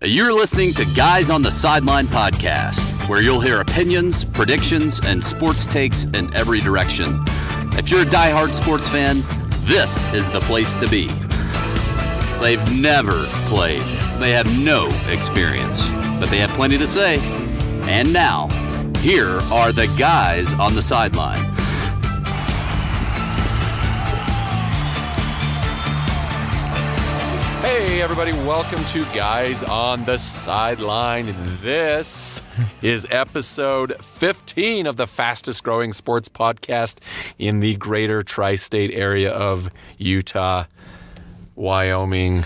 You're listening to Guys on the Sideline podcast, where you'll hear opinions, predictions, and sports takes in every direction. If you're a diehard sports fan, this is the place to be. They've never played. They have no experience, but they have plenty to say. And now, here are the Guys on the Sideline. Hey everybody, welcome to Guys on the Sideline. This is episode 15 of the fastest growing sports podcast in the greater tri-state area of Utah, Wyoming,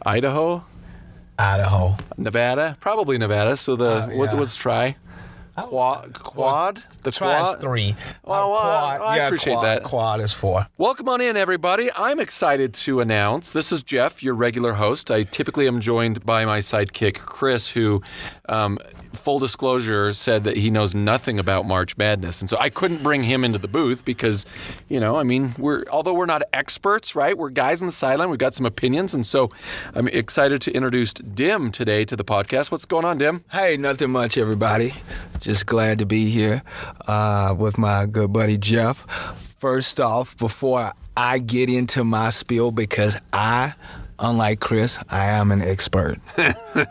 Idaho, Nevada, probably Nevada. So let's try. Quad? Try is 3. Well, I appreciate that. Quad is 4. Welcome on in, everybody. I'm excited to announce, this is Jeff, your regular host. I typically am joined by my sidekick, Chris, who, full disclosure, said that he knows nothing about March Madness. And so I couldn't bring him into the booth because, although we're not experts, right? We're guys on the sideline. We've got some opinions. And so I'm excited to introduce Dim today to the podcast. What's going on, Dim? Hey, nothing much, everybody. Just glad to be here with my good buddy Jeff. First off, before I get into my spiel, because unlike Chris, I am an expert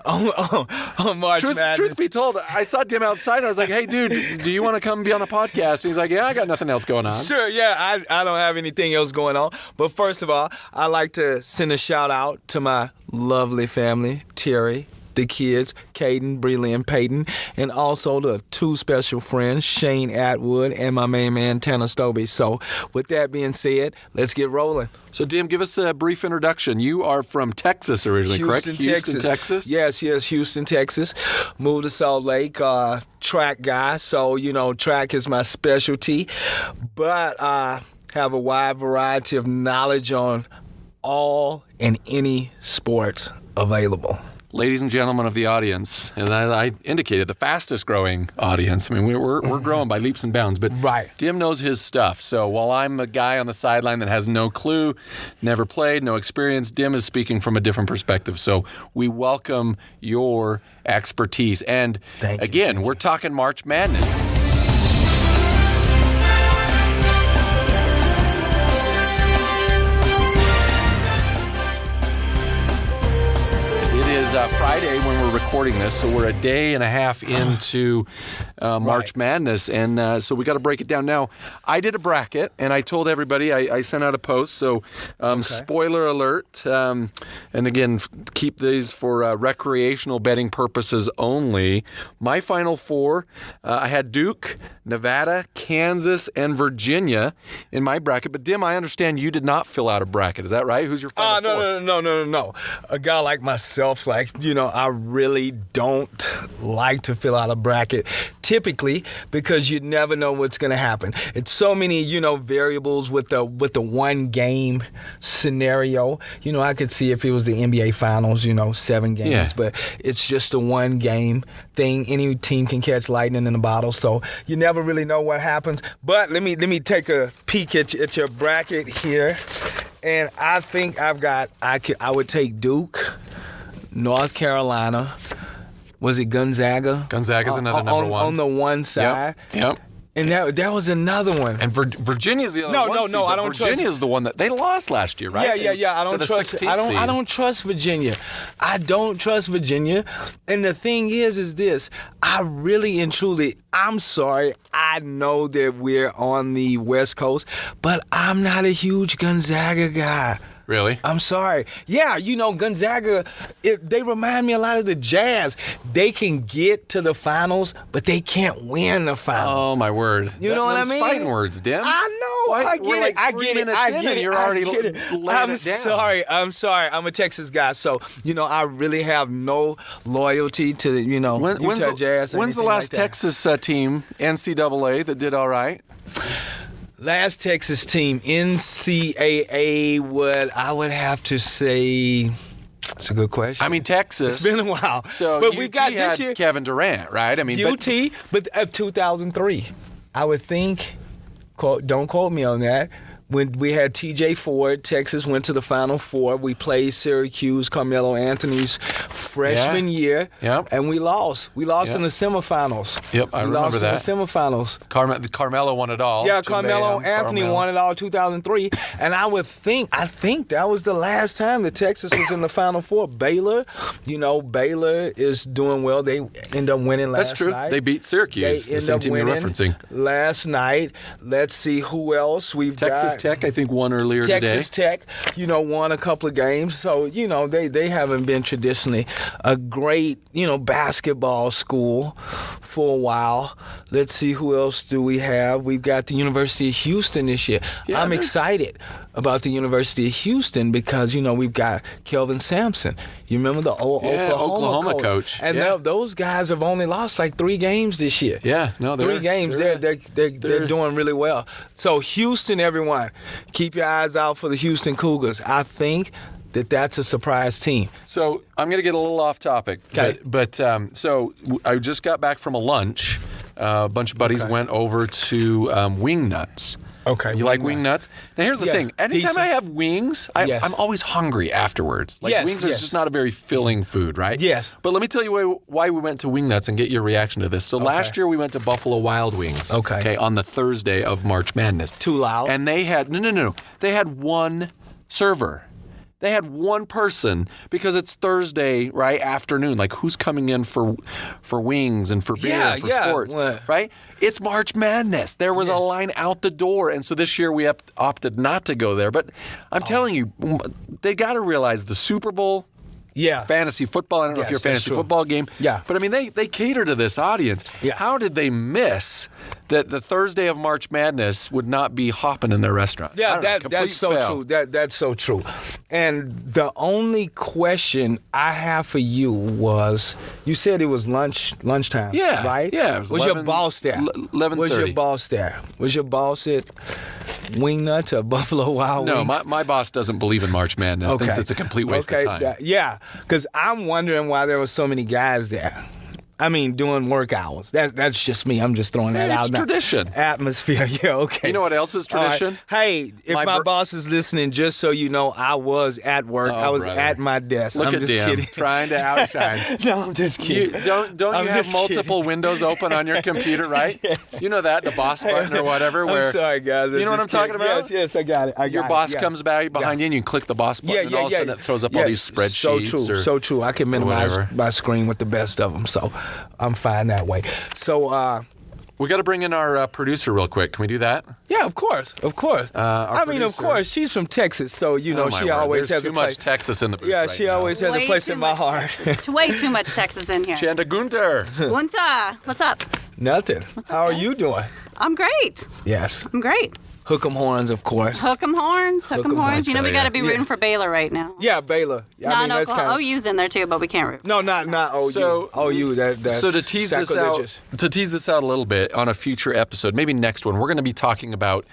on March Madness. Truth be told, I saw Dim outside and I was like, hey, dude, do you want to come be on a podcast? And he's like, yeah, I got nothing else going on. Sure, yeah, I don't have anything else going on. But first of all, I'd like to send a shout out to my lovely family, Terry, the kids, Caden, Breeley, and Peyton, and also the 2 special friends, Shane Atwood and my main man, Tanner Stobie. So with that being said, let's get rolling. So, Dim, give us a brief introduction. You are from Texas originally, correct? Houston, Texas. Yes, Houston, Texas. Moved to Salt Lake, track guy. So, track is my specialty. But I have a wide variety of knowledge on all and any sports available. Ladies and gentlemen of the audience, and I indicated the fastest growing audience. I mean, we're growing by leaps and bounds, but right. Dim knows his stuff. So while I'm a guy on the sideline that has no clue, never played, no experience, Dim is speaking from a different perspective. So we welcome your expertise. And again, we're talking March Madness. It is Friday when we're recording this, so we're a day and a half into March Madness, and so we got to break it down. Now, I did a bracket, and I told everybody, I sent out a post, so spoiler alert, and again, keep these for recreational betting purposes only. My Final Four, I had Duke, Nevada, Kansas, and Virginia in my bracket, but Dim, I understand you did not fill out a bracket. Is that right? Who's your Final Four? No. A guy like myself, I really don't like to fill out a bracket typically because you never know what's going to happen. It's so many, variables with the one game scenario. I could see if it was the NBA Finals, 7 games, but it's just a one game thing. Any team can catch lightning in a bottle, so you never really know what happens. But let me take a peek at your bracket here, and I think I would take Duke, North Carolina. Was it Gonzaga? Gonzaga's another number one. On the one side. Yep. And that was another one. And Virginia's the other one. No, I don't trust. Virginia's the one that they lost last year, right? Yeah. I don't trust Virginia. I don't trust Virginia. And the thing is this. I really and truly, I'm sorry. I know that we're on the West Coast, but I'm not a huge Gonzaga guy. Really? I'm sorry. Yeah, Gonzaga, they remind me a lot of the Jazz. They can get to the finals, but they can't win the finals. Oh, my word. You know what I mean? Fighting words, Dim. I know. I get it. And you're already laying it down. I'm sorry. I'm a Texas guy, so, I really have no loyalty to, Utah Jazz. When's the last Texas team, NCAA, that did all right? Last Texas team, NCAA, I would have to say, that's a good question. I mean, Texas. It's been a while. So, but UT we've got this year. Kevin Durant, right? I mean, UT, but of 2003. I would think, don't quote me on that, when we had T.J. Ford, Texas went to the Final Four. We played Syracuse, Carmelo Anthony's freshman year, and we lost. We lost in the semifinals. Yep, I remember that. We lost in the semifinals. Carmelo won it all. Yeah, Carmelo Anthony won it all 2003. And I think that was the last time that Texas was in the Final Four. Baylor is doing well. They end up winning last night. That's true. They beat Syracuse, the same team you're referencing. Last night. Let's see who else we've got. Texas Tech, I think, won earlier today. Texas Tech, won a couple of games. So, they haven't been traditionally a great, basketball school for a while. Let's see who else do we have. We've got the University of Houston this year. Yeah, I'm excited about the University of Houston because, we've got Kelvin Sampson. You remember the old Oklahoma coach? And those guys have only lost like 3 games this year. Yeah, no, they're 3 games. They're doing really well. So Houston, everyone, keep your eyes out for the Houston Cougars. I think that's a surprise team. So I'm going to get a little off topic. Okay. But so I just got back from a lunch. A bunch of buddies went over to Wing Nuts. Okay. You like wing nuts? Now, here's the thing. Anytime I have wings, I'm always hungry afterwards. Wings is just not a very filling food, right? Yes. But let me tell you why we went to Wing Nuts and get your reaction to this. So last year we went to Buffalo Wild Wings. Okay. On the Thursday of March Madness. Too loud. And they had, no. They had one server. They had one person because it's Thursday, right, afternoon. Like, who's coming in for wings and for beer and for sports, right? It's March Madness. There was a line out the door. And so this year we opted not to go there. But I'm telling you, they got to realize the Super Bowl, fantasy football. I don't know if you're a fantasy football game. Yeah. But, I mean, they cater to this audience. Yeah. How did they miss that the Thursday of March Madness would not be hopping in their restaurant? Yeah, that's so true. That's so true. And the only question I have for you was, you said it was lunchtime, right? Yeah. It was was 11, your boss there? 11:30. Was your boss there? Was your boss at Wing Nuts or Buffalo Wild Wings? No, my boss doesn't believe in March Madness. Thinks it's a complete waste of time. Because I'm wondering why there were so many guys there. I mean, doing work hours. That's just me. I'm just throwing that out. It's tradition. Atmosphere. Yeah, okay. You know what else is tradition? Hey, if my boss is listening, just so you know, I was at work. I was at my desk. Look I'm at just them kidding. Trying to outshine. No, I'm just kidding. Don't you have multiple windows open on your computer, right? You know that, the boss button or whatever. Where, I'm sorry, guys. You know what I'm talking about? Yes, I got it. Your boss comes back behind you and you click the boss button and all of a sudden it throws up all these spreadsheets. So true. I can minimize my screen with the best of them, so I'm fine that way. So we got to bring in our producer real quick. Can we do that? Yeah, of course. Of course. Of course, she's from Texas, so she always has too much Texas in the booth. Yeah, she always has a place in my heart. Way too much Texas in here. Chanda Gunter. Gunter, what's up? Nothing. How are you doing? I'm great. Yes. I'm great. Hook 'em horns, of course. Hook 'em horns. You know we got to be rooting for Baylor right now. Yeah, Baylor. OU's in there too, but we can't root. No, not OU. So, OU. That's so to tease this out a little bit on a future episode, maybe next one, we're going to be talking about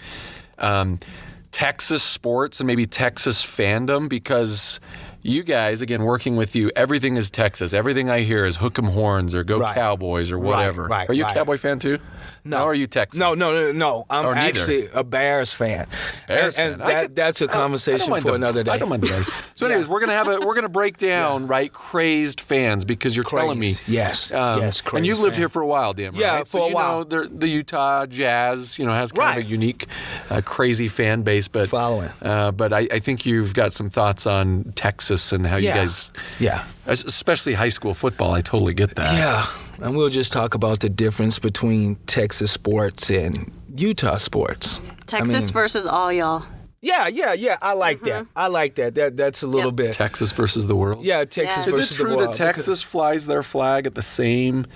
Texas sports and maybe Texas fandom, because you guys, again, working with you, everything is Texas. Everything I hear is hook 'em horns or go Cowboys or whatever. Are you a Cowboy fan too? No. Or are you Texas? No. I'm actually a Bears fan. And that's a conversation for another day. I don't mind the Bears. So, anyways, we're gonna break down crazed fans, because you're telling me. Yes. Crazed. And you lived here for a while, Dan. Right? Yeah, for a while. The Utah Jazz, has kind of a unique, crazy fan base. But following. But I think you've got some thoughts on Texas and how you guys. Yeah. Especially high school football. I totally get that. Yeah. And we'll just talk about the difference between Texas sports and Utah sports. Texas versus all y'all. Yeah. I like that. I like that. That's a little bit. Texas versus the world? Yeah, Texas versus the world. Is it true that Texas flies their flag at the same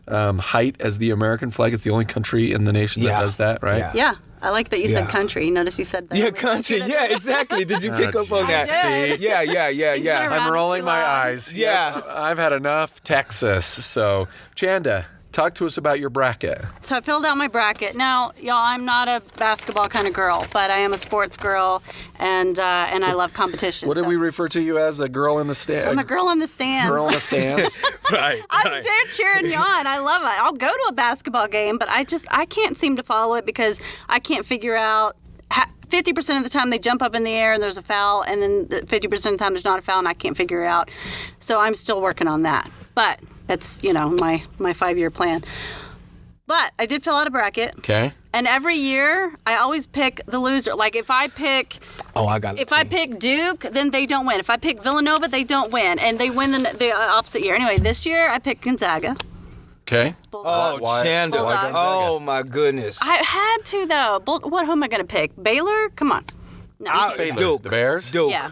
height as the American flag? It's the only country in the nation that does that, right? Yeah. I like that you said country. Notice you said that. Yeah, country. Yeah, exactly. Did you pick up on that? I did. See? Yeah. I'm rolling my eyes. Yeah. I've had enough Texas. So, Chanda, talk to us about your bracket. So I filled out my bracket. Now, y'all, I'm not a basketball kind of girl, but I am a sports girl, and I love competition. What did we refer to you as? A girl in the stands? I'm a girl in the stands. Girl in the stands. Right. I'm dead cheering you on. I love it. I'll go to a basketball game, but I can't seem to follow it because I can't figure out 50% of the time they jump up in the air and there's a foul, and then 50% of the time there's not a foul and I can't figure it out. So I'm still working on that. But it's, my 5-year plan. But I did fill out a bracket. Okay. And every year I always pick the loser. Like if I pick I pick Duke, then they don't win. If I pick Villanova, they don't win. And they win the opposite year. Anyway, this year I picked Gonzaga. Okay. Oh, Chandler. Oh, my goodness. I had to, though. Who am I going to pick? Baylor? Come on. No, Baylor. Duke. The Bears? Duke. Yeah.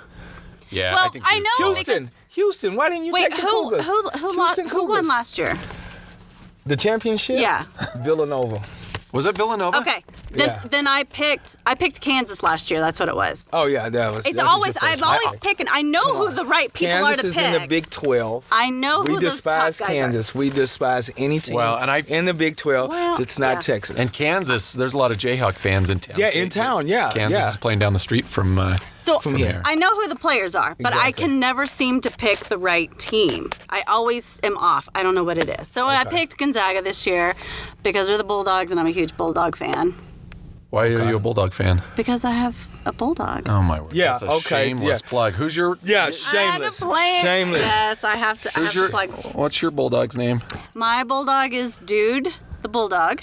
Yeah, Well, I think I know Duke's Houston. Why didn't you Wait, take the Cougars? who won last year? The championship? Yeah. Villanova. Was it Villanova? Okay. Yeah. Then I picked Kansas last year. That's what it was. Oh, yeah, that was. It's that always was your I've first always one. picking. I know who the right people Kansas are to is pick. in the Big 12. I know who We those top despise guys Kansas. We despise any team in the Big 12 that's not Texas. And Kansas, there's a lot of Jayhawk fans in town. Yeah, in town, yeah. Kansas is playing down the street from here. I know who the players are, but I Exactly. can never seem to pick the right team. I always am off. I don't know what it is. So I picked Gonzaga this year because they're the Bulldogs, and I'm a huge Bulldog fan. Why are you a Bulldog fan? Because I have a Bulldog. Oh, my word. Yeah, That's a shameless plug. Who's your... Yeah, I shameless. had to play it. Shameless. Yes, I have to plug. What's your Bulldog's name? My Bulldog is Dude the Bulldog.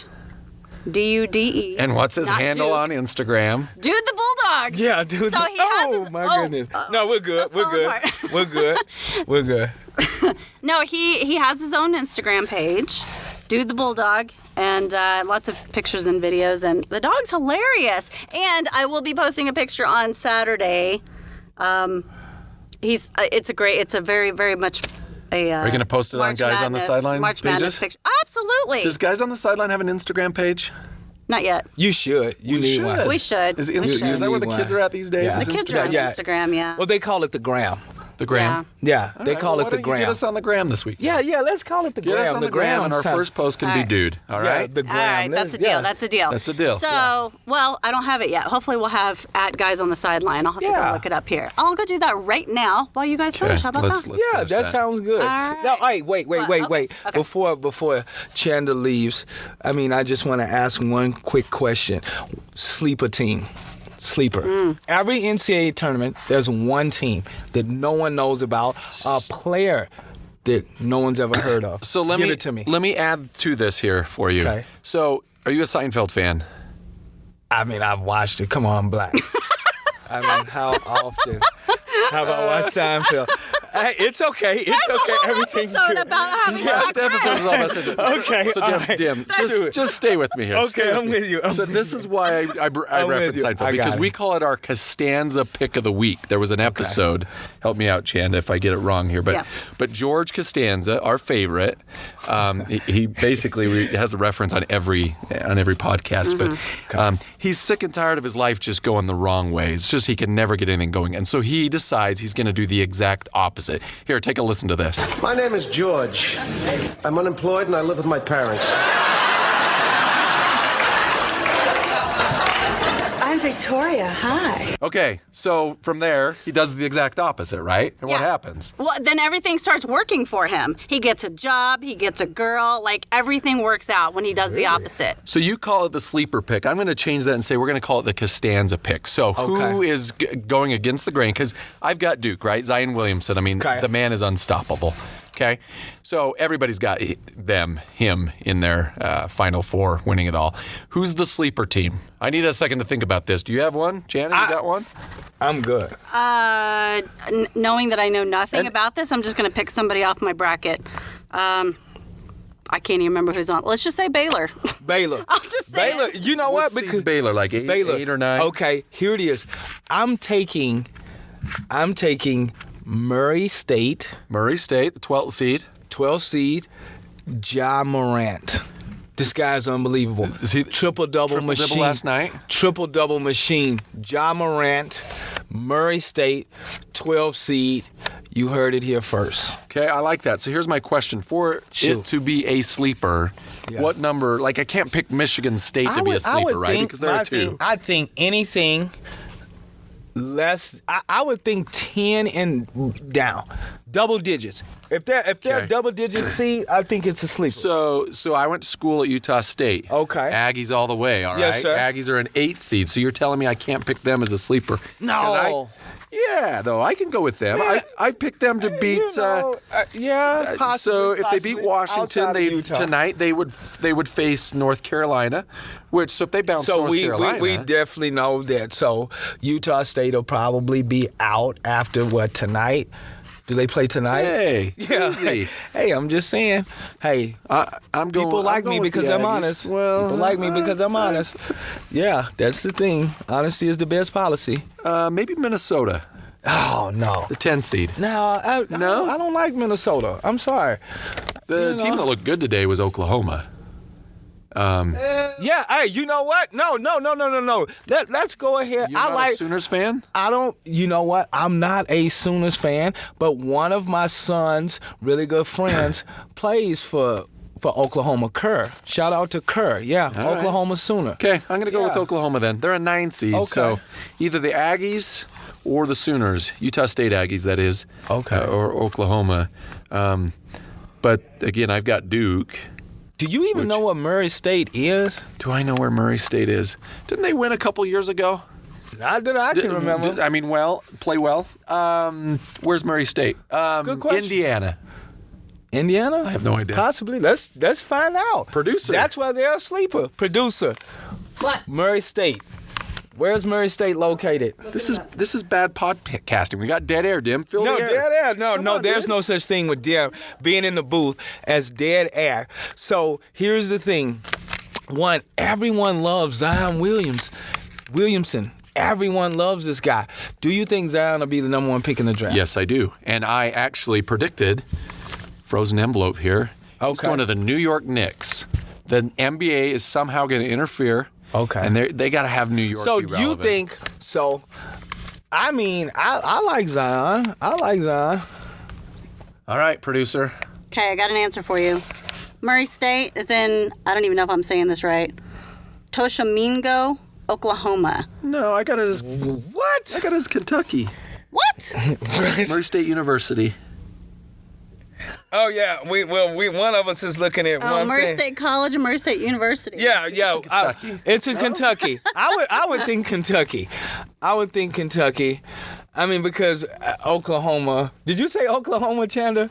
Dude. And what's his Not handle Duke. on Instagram? Dude the Bulldog. Yeah, dude. So he has his, my goodness. No, we're good. that's We're falling good. apart. We're good. We're good. No, he has his own Instagram page, Dude the Bulldog, and lots of pictures and videos. And the dog's hilarious. And I will be posting a picture on Saturday. It's a very, very much a. Are you going to post it on March Guys on the Madness- Sideline March pages? Madness picture. Absolutely. Does Guys on the Sideline have an Instagram page? Not yet. You should. You need should. one. We should. Is, We should. is that where the need kids one. are at these days? Yeah. Is The kids are on Instagram? Yeah. Instagram, yeah. Well, they call it the gram. The gram? Yeah, All they right, call well, it the why don't you gram. Get us on the gram this week. Yeah, let's call it the Get gram. us on the gram, and our first post can All be right. dude. All Yeah, right? the gram. All right, that's a deal. Yeah. That's a deal. That's a deal. So, well, I don't have it yet. Hopefully, we'll have at Guys on the Sideline. I'll have to Yeah. go look it up here. I'll go do that right now while you guys finish. How about let's that? Yeah, finish that sounds good. All right. Now, hey, wait. What? Okay. Before Chandler leaves, I just want to ask one quick question. Sleeper team. Sleeper. Every NCAA tournament, there's one team that no one knows about, a player that no one's ever heard of. So Give it to me. Let me add to this here for you. Okay. So, are you a Seinfeld fan? I've watched it. Come on, Black. How often have I watched Seinfeld? It's okay. It's There's okay. a whole Everything's episode good. about having Last episode is all about Seinfeld. Okay, So, all Dim, right. Dim, Shoot. just stay with me here. Okay, Stay I'm me. with you. I'm So with this you. is why I I'm with reference you. Seinfeld, I got because it. we call it our Costanza Pick of the Week. There was an episode. Help me out, Chanda, if I get it wrong here. Yeah. But George Costanza, our favorite, he basically has a reference on every podcast. But he's sick and tired of his life just going the wrong way. It's just he can never get anything going, and so he decides he's going to do the exact opposite. Here, take a listen to this. My name is George. I'm unemployed and I live with my parents. I'm Victoria. Hi. Okay, so from there, he does the exact opposite, right? And what Yeah. happens? Well, then everything starts working for him. He gets a job, he gets a girl, like everything works out when he does the opposite. So you call it the sleeper pick. I'm going to change that and say we're going to call it the Costanza pick. So who is going against the grain? Because I've got Duke, right? Zion Williamson. I mean, the man is unstoppable. Okay, so everybody's got him in their Final Four winning it all. Who's the sleeper team? I need a second to think about this. Do you have one? Janet, you got one? I'm good. Knowing that I know nothing about this, I'm just going to pick somebody off my bracket. I can't even remember who's on. Let's just say Baylor. Baylor. I'll just say Baylor. it. You know what? Seed's Baylor, like eight or nine? Okay, here it is. I'm taking Murray State, Murray State, the 12th seed. 12th seed, Ja Morant. This guy's unbelievable. Is he Triple-double machine. last night? Triple-double machine. Ja Morant, Murray State, 12th seed. You heard it here first. Okay, I like that. So here's my question. For it to be a sleeper, what number? Like, I can't pick Michigan State to be a sleeper, right? Because there are two. I think anything less, I would think 10 and down. Double digits. If they're Okay. double digit seed, I think it's a sleeper. So I went to school at Utah State. Okay. Aggies all the way, all right? Yes, sir. Aggies are an 8 seed, so you're telling me I can't pick them as a sleeper? 'Cause No. Yeah, though, I can go with them. I picked them to beat... yeah, possibly. So if they beat possibly. Washington, Outside of Utah. tonight they would face North Carolina, so if they bounce So North Carolina... we definitely know that. So Utah State will probably be out after what, tonight? Do they play tonight? Hey, Yeah. easy. Hey, I'm just saying. Hey, I'm going, people like I'm me going with because the I'm Aggies. honest. Well, People like me because I'm honest. Yeah, that's the thing. Honesty is the best policy. maybe Minnesota, Oh no. the 10 seed. No, I don't like Minnesota. I'm sorry. The team that looked good today was Oklahoma. Yeah, hey, you know what? No. Let's go ahead. You're not a Sooners fan? I don't, you know what? I'm not a Sooners fan, but one of my son's really good friends plays for Oklahoma. Kerr. Shout out to Kerr. Yeah, All right. Oklahoma Sooner. Okay, I'm going to go with Yeah. Oklahoma then. They're a 9 seed, Okay. so either the Aggies or the Sooners, Utah State Aggies, that is, Okay. or Oklahoma. But again, I've got Duke. Do you even know what Murray State is? Do I know where Murray State is? Didn't they win a couple years ago? Not that I can remember. Play well. Where's Murray State? Good question. Indiana. Indiana? I have no idea. Possibly. Let's find out. Producer. That's why they're a sleeper. Producer. What? Murray State. Where's Murray State located? This is bad podcasting. We got dead air, Dim. Fill No, the air. dead air. No, Come on, there's dude. no such thing with being in the booth as dead air. So here's the thing. One, everyone loves Zion Williamson. Everyone loves this guy. Do you think Zion will be the number 1 pick in the draft? Yes, I do. And I actually predicted, frozen envelope here, he's Okay. going to the New York Knicks. The NBA is somehow going to interfere. Okay. And they got to have New York So be relevant. you think so? I mean, I like Zion. All right, producer. Okay, I got an answer for you. Murray State is in, I don't even know if I'm saying this right, Toshamingo, Oklahoma. No, I got it as What? I got it as Kentucky. What? Murray State University. Oh yeah, we one of us is looking at Oh, one Murray thing. State College and Murray State University. Yeah. Kentucky. It's in Kentucky. I would think Kentucky. I mean, because Oklahoma. Did you say Oklahoma, Chanda?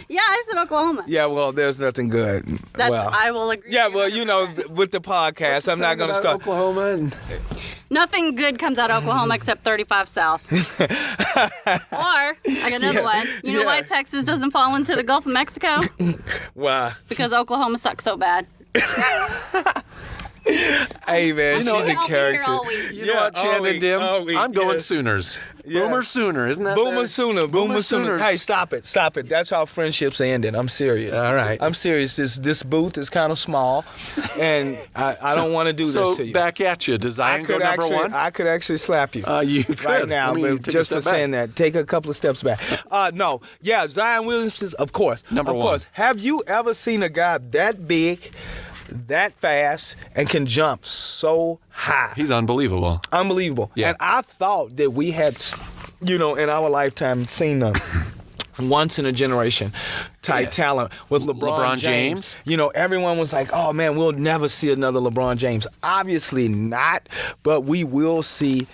Yeah, I said Oklahoma. Yeah. Well, there's nothing good. I will agree. Yeah. Well, you know, with the podcast, I'm not going to start. Oklahoma and Nothing good comes out of Oklahoma except 35 South. Or, I got another one. You know why Texas doesn't fall into the Gulf of Mexico? Why? Because Oklahoma sucks so bad. Hey man, she's I'll a be here character. all week. you know what, Chandon Dim? I'm going yeah. Sooners. Yeah. Boomer Sooner, isn't that Boomer there? Sooner. Boomer Sooner. Sooners. Hey, stop it. That's how friendships ended. I'm serious. All right. I'm serious. This booth is kind of small, and I don't want to do So this to you. back at you. Does Zion go number 1? I could actually slap you. You could. Right now, I mean, but take a just for step back. saying that, take a couple of steps back. No, yeah, Zion Williamson, of course. Number of 1. course. Have you ever seen a guy that big, that fast, and can jump so high? He's unbelievable. Unbelievable. Yeah. And I thought that we had, in our lifetime, seen them. Once in a generation type talent with LeBron James. You know, everyone was like, oh man, we'll never see another LeBron James. Obviously not, but we will see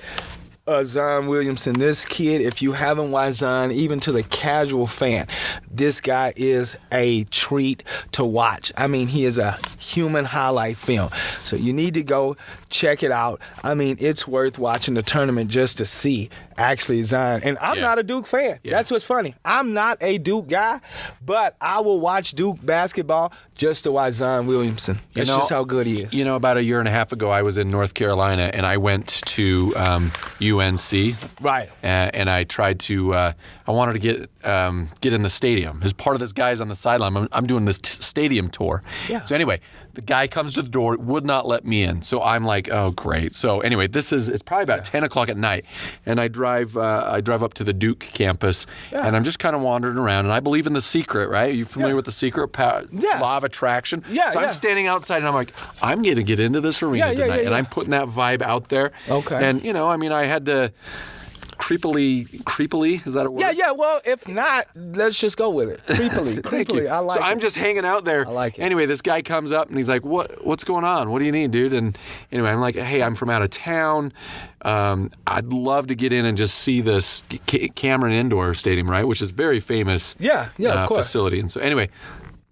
Zion Williamson. This kid, if you haven't watched Zion, even to the casual fan, this guy is a treat to watch. I mean, he is a human highlight film. So you need to go check it out. I mean, it's worth watching the tournament just to see actually Zion. And I'm not a Duke fan. Yeah. That's what's funny. I'm not a Duke guy, but I will watch Duke basketball just to watch Zion Williamson. That's just how good he is. You know, about a year and a half ago, I was in North Carolina, and I went to UNC. Right. And I tried to. I wanted to get in the stadium. As part of this guy's on the sideline, I'm doing this stadium tour. Yeah. So anyway, the guy comes to the door, would not let me in. So I'm like, oh great. So anyway, it's probably about 10 o'clock at night, and I drive up to the Duke campus, and I'm just kind of wandering around. And I believe in The Secret, right? Are you familiar with The Secret? Law of attraction. Yeah, So I'm standing outside, and I'm like, I'm going to get into this arena tonight, and I'm putting that vibe out there. Okay. And I mean, I had to creepily, is that a word? Yeah. Well, if not, let's just go with it. Creepily. Thank you. I like so it. I'm just hanging out there. I like it. Anyway, this guy comes up and he's like, what's going on? What do you need, dude? And anyway, I'm like, hey, I'm from out of town. I'd love to get in and just see this Cameron Indoor Stadium, right? Which is very famous of course. facility. And so anyway,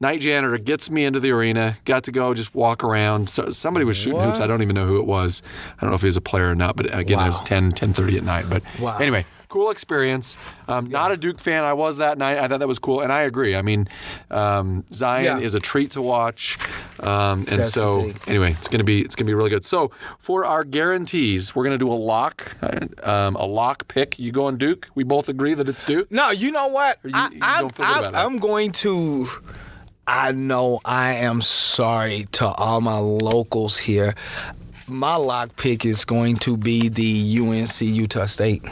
night janitor gets me into the arena, got to go just walk around. So somebody was shooting hoops. I don't even know who it was. I don't know if he was a player or not, but again, it was 10:30 at night. But anyway, cool experience. Not a Duke fan. I was that night. I thought that was cool. And I agree. I mean, Zion is a treat to watch. And so anyway, it's gonna be really good. So for our guarantees, we're gonna do a lock pick. You going Duke? We both agree that it's Duke? No, you know what? I'm going to. I know I am sorry to all my locals here. My lock pick is going to be the UNC Utah State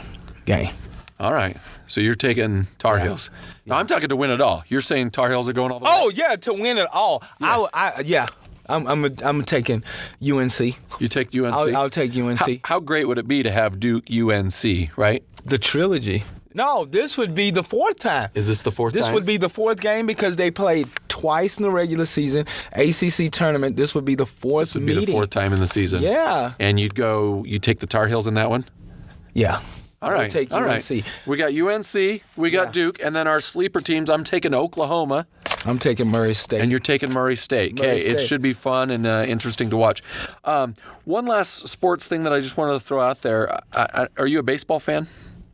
game. All right. So you're taking Tar Heels. Now I'm talking to win it all. You're saying Tar Heels are going all the way? Oh, yeah, to win it all. Yeah. I'm taking UNC. You take UNC? I'll take UNC. How great would it be to have Duke UNC, right? The trilogy. No, this would be the fourth time. Is this the fourth time? This would be the fourth game because they played twice in the regular season, ACC tournament. This would be the fourth meeting. This would be the fourth time in the season. Yeah. And you take the Tar Heels in that one? Yeah. All right. I'll take All UNC. Right. We got UNC, we got Duke, and then our sleeper teams, I'm taking Oklahoma. I'm taking Murray State. And you're taking Murray State. Okay, it should be fun and interesting to watch. One last sports thing that I just wanted to throw out there. Are you a baseball fan?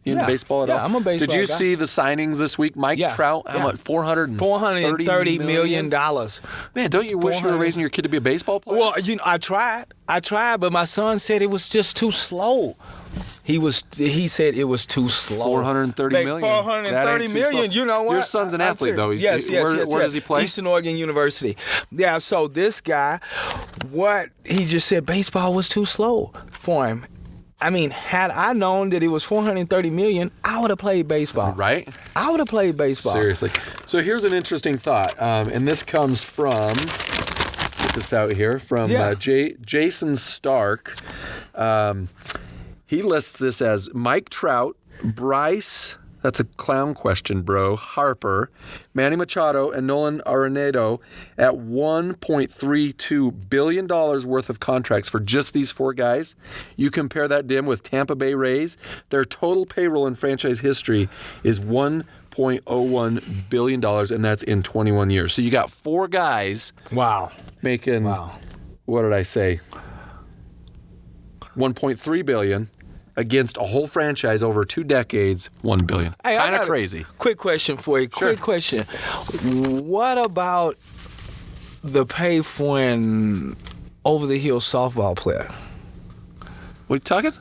You into baseball at all? Yeah, I'm a baseball Did you guy. see the signings this week? Mike Trout, how much? $430 million. Man, don't you wish you were raising your kid to be a baseball player? Well, I tried, but my son said it was just too slow. He said it was too slow. $430 million. $430 million. You know what? Your son's an athlete, though. Yes. Where does he play? Eastern Oregon University. Yeah. So this guy, he just said baseball was too slow for him. I mean, had I known that it was $430 million, I would have played baseball. Right? I would have played baseball. Seriously. So here's an interesting thought, and this comes from, get this out here, from Jason Stark. He lists this as Mike Trout, Bryce, that's a clown question, bro, Harper, Manny Machado, and Nolan Arenado at $1.32 billion worth of contracts for just these four guys. You compare that, Dim, with Tampa Bay Rays. Their total payroll in franchise history is $1.01 billion, and that's in 21 years. So you got four guys making, what did I say, $1.3 billion. Against a whole franchise over 2 decades, $1 billion. Hey, kind of crazy. Quick question for you. Sure. Quick question. What about the pay for an over-the-hill softball player? What are you talking?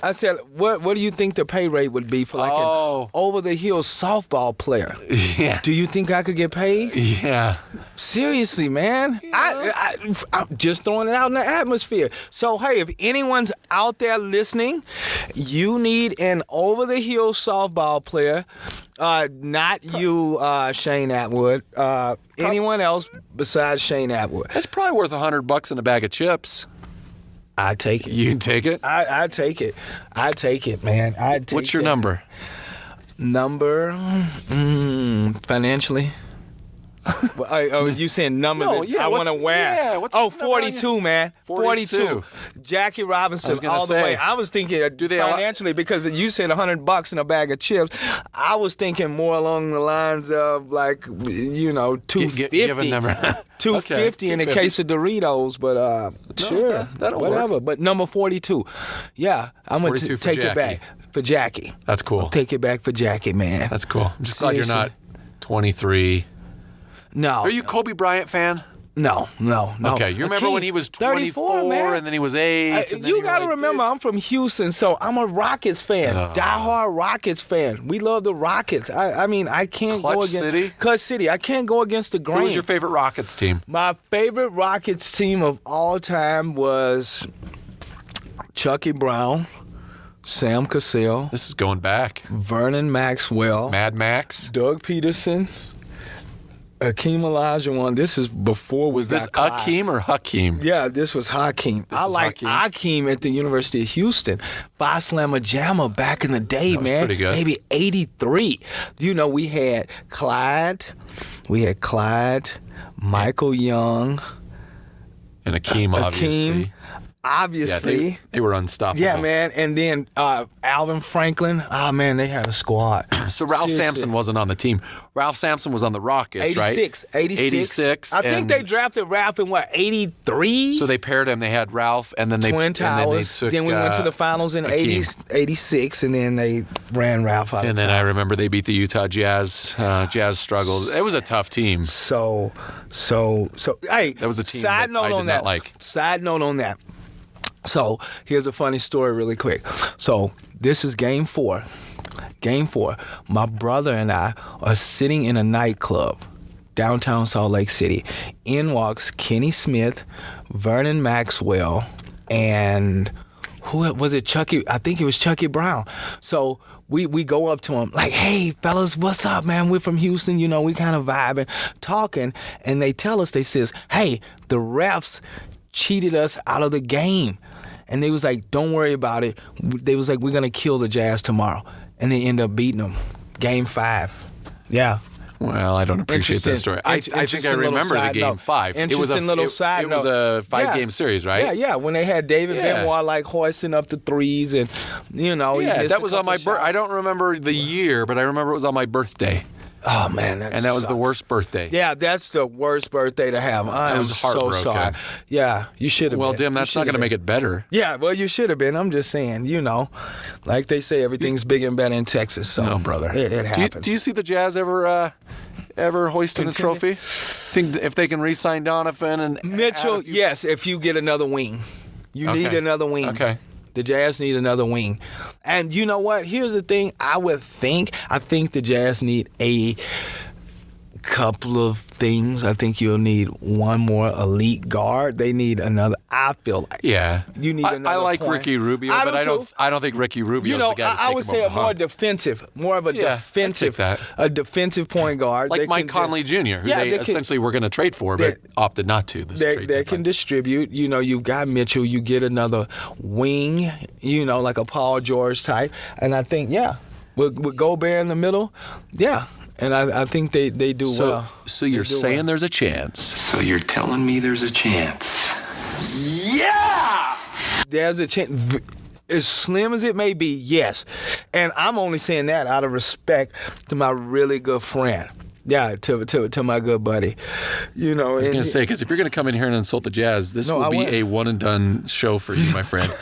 I said, what do you think the pay rate would be for an over-the-hill softball player? Yeah. Do you think I could get paid? Yeah. Seriously, man. I'm just throwing it out in the atmosphere. So, hey, if anyone's out there listening, you need an over-the-hill softball player. Not you, Shane Atwood. Anyone else besides Shane Atwood. That's probably worth $100 in a bag of chips. I take it. You take it? I take it. I take it, man. What's your number? Financially? Oh, you saying number No, that yeah, I want to wear? Yeah, what's the number 42, man. 42. Jackie Robinson all the way. I was thinking financially because you said $100 in a bag of chips. I was thinking more along the lines of $250. Give a number. $250 in a case of Doritos, but sure, that'll whatever. work. But number 42, yeah, I'm gonna take it back for Jackie. That's cool. I'll take it back for Jackie, man. That's cool. I'm just glad you're not 23. No. Are you a Kobe Bryant fan? No. Okay, you remember when he was 24 man. and then he was 8? You got to remember, I'm from Houston, so I'm a Rockets fan. Diehard Rockets fan. We love the Rockets. I mean, I can't go against Clutch City. I can't go against the grain. Who was your favorite Rockets team? My favorite Rockets team of all time was Chucky Brown, Sam Cassell. This is going back. Vernon Maxwell. Mad Max. Doug Peterson. Hakeem Olajuwon. This is before Was this Akeem or Hakeem? Yeah, this was Hakeem. I like Hakeem at the University of Houston. Phi Slamma Jamma back in the day, that was man. Pretty good. Maybe 83. You know, we had Clyde, Michael Young. And Akeem, obviously. Obviously. Yeah, they were unstoppable. Yeah, man. And then Alvin Franklin. Oh, man, they had a squad. So Ralph Sampson wasn't on the team. Ralph Sampson was on the Rockets, 86, right? 86. I think they drafted Ralph in, 83? So they paired him. They had Ralph, and then they Twin Towers. Then we went to the finals in 86, and then they ran Ralph out and of then town. I remember they beat the Utah Jazz. Jazz struggled. It was a tough team. So, hey. That was a team side that note I did on not that. like. Side note on that. So, here's a funny story really quick. So, this is game 4. Game 4. My brother and I are sitting in a nightclub, downtown Salt Lake City. In walks Kenny Smith, Vernon Maxwell, and who was it? Chucky. I think it was Chucky Brown. So we go up to him like, hey, fellas, what's up, man? We're from Houston. You know, we kind of vibing, talking. And they tell us, they says, hey, the refs cheated us out of the game. And they was like, don't worry about it. They was like, we're going to kill the Jazz tomorrow. And they end up beating them. Game 5. Yeah. Well, I don't appreciate that story. I think I remember the game 5. It was a 5-game series, right? Yeah. When they had David Benoit like hoisting up the threes, and that was on my birthday. I don't remember the year, but I remember it was on my birthday. Oh man, that was the worst birthday. Yeah, that's the worst birthday to have. I was so sorry. Yeah, you should have. Well, been. Dim, that's not going to make it better. Yeah, well, you should have been. I'm just saying, like they say, everything's bigger and better in Texas. So, no, brother, it happens. Do you see the Jazz ever hoisting a trophy? Think if they can re-sign Donovan and Mitchell? Yes, if you get another wing, you need another wing. Okay. The Jazz need another wing. And you know what? Here's the thing. I think the Jazz need a couple of things. I think you'll need one more elite guard. They need another. I feel like you need another. I like point. Ricky Rubio, but I don't think Ricky Rubio is the guy to take I would say a more defensive, a defensive point guard, like Mike Conley Jr., who they essentially were going to trade for, but opted not to. They can distribute. You've got Mitchell. You get another wing. Like a Paul George type, and I think with Gobert in the middle, And I think they do well. So you're saying there's a chance. So you're telling me there's a chance. Yeah! There's a chance. As slim as it may be, yes. And I'm only saying that out of respect to my really good friend. Yeah, to my good buddy. I was going to say, because if you're going to come in here and insult the Jazz, this will be a one-and-done show for you, my friend.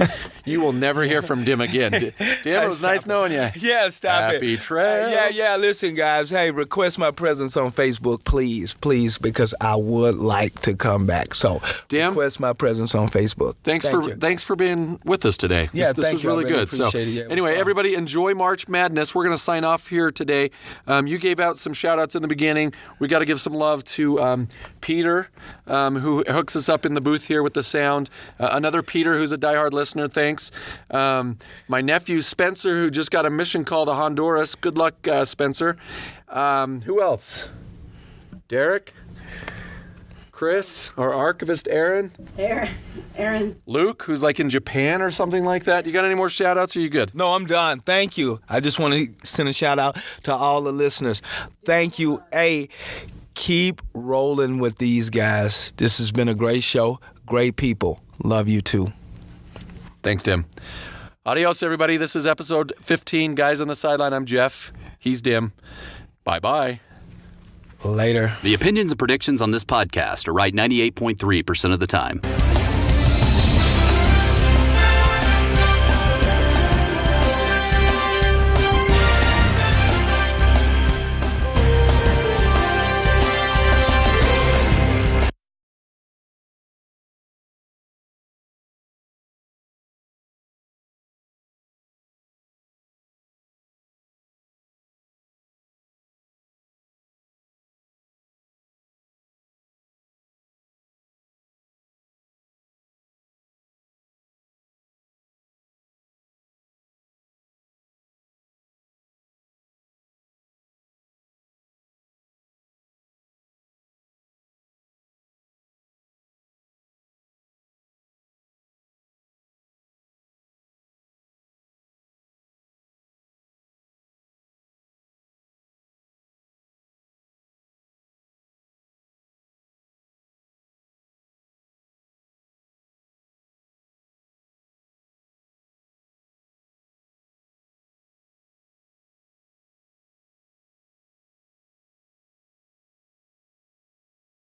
You will never hear from Dim again. Dim, it was nice knowing you. Yeah, stop it. Happy trails. Yeah. Listen, guys. Hey, request my presence on Facebook, please, because I would like to come back. So, Dim, request my presence on Facebook. Thanks for being with us today. Yeah, this was really good. So, anyway, everybody, enjoy March Madness. We're going to sign off here today. You gave out some shout-outs in the beginning. We got to give some love to Peter, who hooks us up in the booth here with the sound. Another Peter who's a diehard listener. Thanks. My nephew Spencer, who just got a mission call to Honduras. Good luck, Spencer. Who else? Derek? Chris? Our archivist Aaron? Aaron. Luke, who's like in Japan or something like that. You got any more shout outs or are you good? No, I'm done. Thank you. I just want to send a shout out to all the listeners. Thank you. Hey, keep rolling with these guys. This has been a great show. Great people. Love you too. Thanks, Dim. Adios, everybody. This is episode 15. Guys on the Sideline. I'm Jeff. He's Dim. Bye-bye. Later. The opinions and predictions on this podcast are right 98.3% of the time.